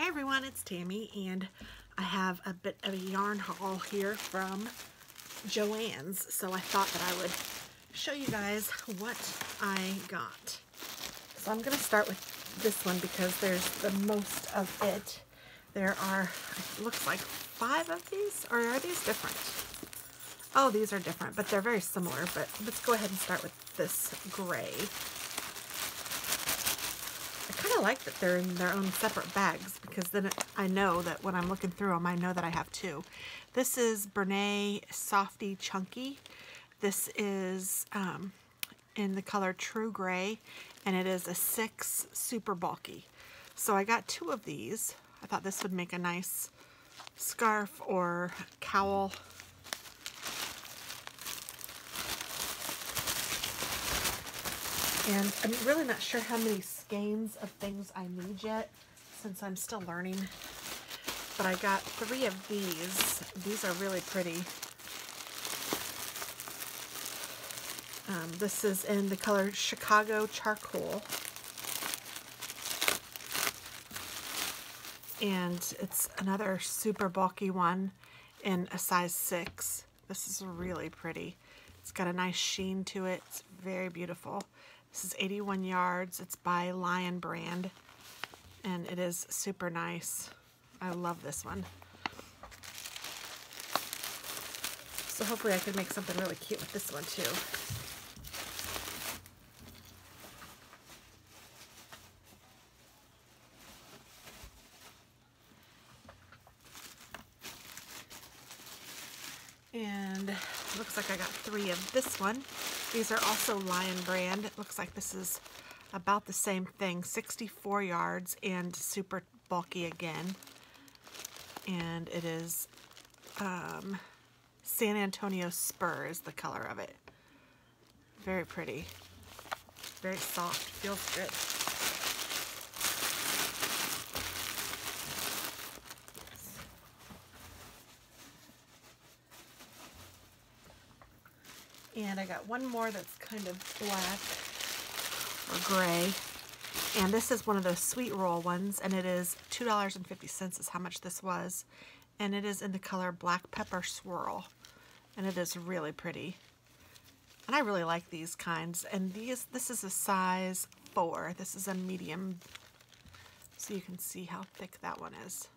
Hi everyone, it's Tammy, and I have a bit of a yarn haul here from JoAnn's, so I thought that I would show you guys what I got. So I'm going to start with this one because there's the most of it. There are, it looks like 5 of these, or are these different? Oh, these are different, but they're very similar, but let's go ahead and start with this gray. I kind of like that they're in their own separate bags because then I know that when I'm looking through them, I know that I have 2. This is Bernay Softy Chunky. This is in the color True Gray, and it is a 6 super bulky. So I got 2 of these. I thought this would make a nice scarf or cowl. And I'm really not sure how many skeins of things I need yet since I'm still learning. But I got 3 of these. These are really pretty. This is in the color Chicago Charcoal. And it's another super bulky one in a size 6. This is really pretty. It's got a nice sheen to it. It's very beautiful. This is 81 yards. It's by Lion brand, and it is super nice. I love this one. So hopefully I can make something really cute with this one too. And looks like I got 3 of this one. These are also Lion brand. It looks like this is about the same thing, 64 yards and super bulky again. And it is San Antonio Spur is the color of it. Very pretty. Very soft. Feels good. And I got one more that's kind of black or gray. And this is one of those sweet roll ones, and it is $2.50 is how much this was. And it is in the color Black Pepper Swirl. And it is really pretty. And I really like these kinds. And this is a size 4. This is a medium. So you can see how thick that one is.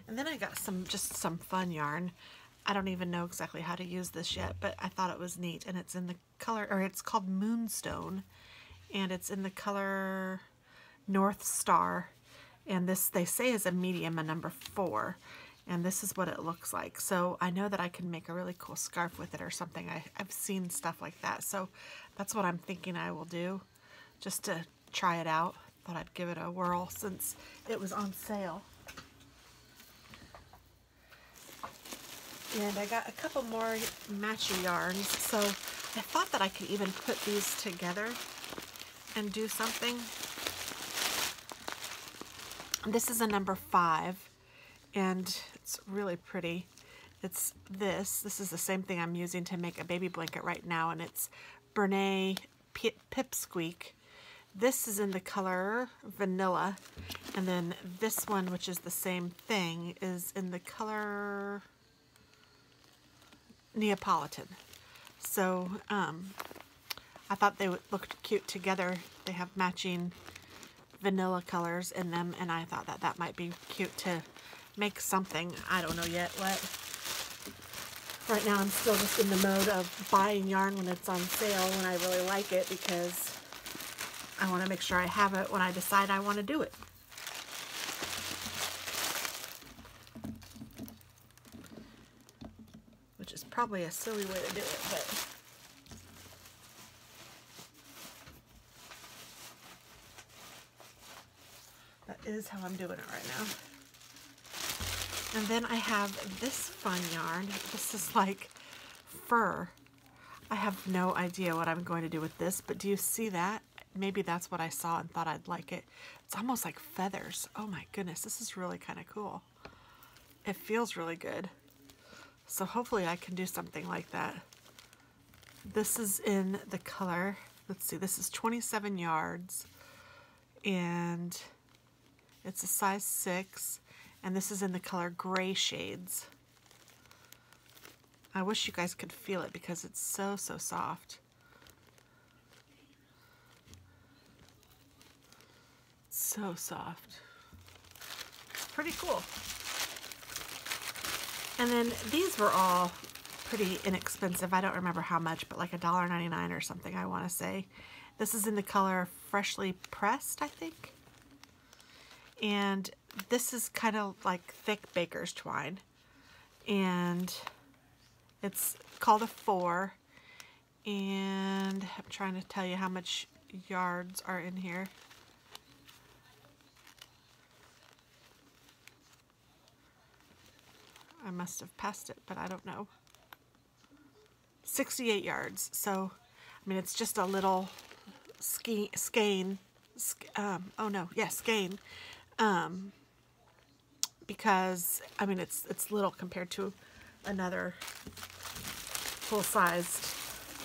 And then I got just some fun yarn. I don't even know exactly how to use this yet, but I thought it was neat. And it's in the color, or it's called Moonstone, and it's in the color North Star. And this, they say, is a medium, a number 4. And this is what it looks like. So I know that I can make a really cool scarf with it or something. I've seen stuff like that. So that's what I'm thinking I will do, just to try it out. Thought I'd give it a whirl since it was on sale. And I got a couple more matchy yarns, so I thought that I could even put these together and do something. This is a number 5, and it's really pretty. It's this is the same thing I'm using to make a baby blanket right now, and it's Bernay Pipsqueak. This is in the color Vanilla, and then this one, which is the same thing, is in the color Neapolitan. So I thought they looked cute together. They have matching vanilla colors in them, and I thought that that might be cute to make something. I don't know yet what. Right now I'm still just in the mode of buying yarn when it's on sale when I really like it, because I want to make sure I have it when I decide I want to do it. Which is probably a silly way to do it, but that is how I'm doing it right now. And then I have this fun yarn. This is like fur. I have no idea what I'm going to do with this, but do you see that? Maybe that's what I saw and thought I'd like it. It's almost like feathers. Oh my goodness, this is really kind of cool. It feels really good. So hopefully I can do something like that. This is in the color, let's see, this is 27 yards and it's a size 6, and this is in the color Gray Shades. I wish you guys could feel it because it's so soft. So soft. Pretty cool. And then these were all pretty inexpensive. I don't remember how much, but like $1.99 or something, I want to say. This is in the color Freshly Pressed, I think. And this is kind of like thick baker's twine. And it's called a 4. And I'm trying to tell you how much yards are in here. I must have passed it, but I don't know. 68 yards. So, I mean, it's just a little skein. Oh no, yeah, skein. Because, I mean, it's little compared to another full-sized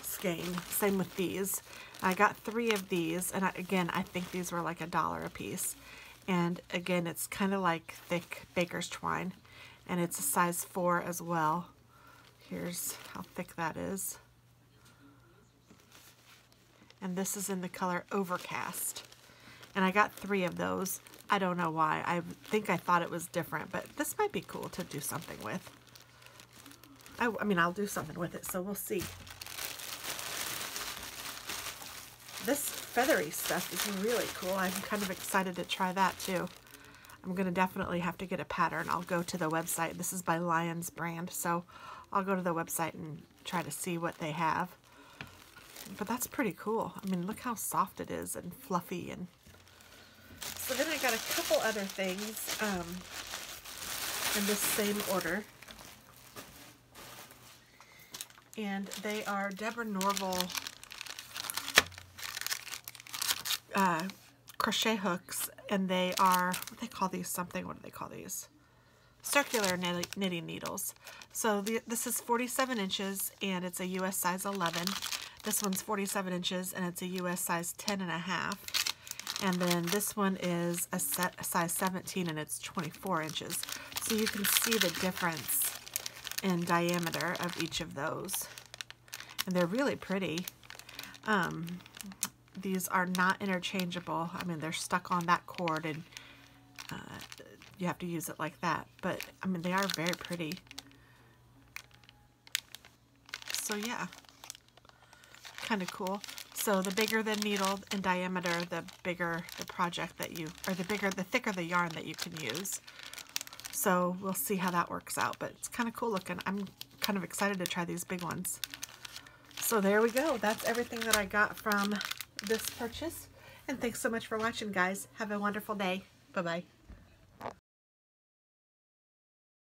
skein. Same with these. I got 3 of these, and again, I think these were like $1 a piece. And again, it's kind of like thick baker's twine. And it's a size 4 as well. Here's how thick that is. And this is in the color Overcast. And I got 3 of those. I don't know why. I think I thought it was different, but this might be cool to do something with. I mean, I'll do something with it, so we'll see. This feathery stuff is really cool. I'm kind of excited to try that too. I'm going to definitely have to get a pattern. I'll go to the website. This is by Lion's brand, so I'll go to the website and try to see what they have. But that's pretty cool. I mean, look how soft it is and fluffy. And so then I got a couple other things in this same order. And they are Deborah Norville crochet hooks, and they are, what do they call these? Something, what do they call these? Circular knitting needles. So this is 47 inches and it's a US size 11. This one's 47 inches and it's a US size 10.5. And then this one is a size 17 and it's 24 inches. So you can see the difference in diameter of each of those. And they're really pretty. These are not interchangeable. I mean, they're stuck on that cord and you have to use it like that. But, I mean, they are very pretty. So, yeah. Kind of cool. So, the bigger the needle in diameter, the bigger the project that you, or the thicker the yarn that you can use. So, we'll see how that works out. But it's kind of cool looking. I'm kind of excited to try these big ones. So, there we go. That's everything that I got from this purchase, and thanks so much for watching, guys. Have a wonderful day. Bye-bye.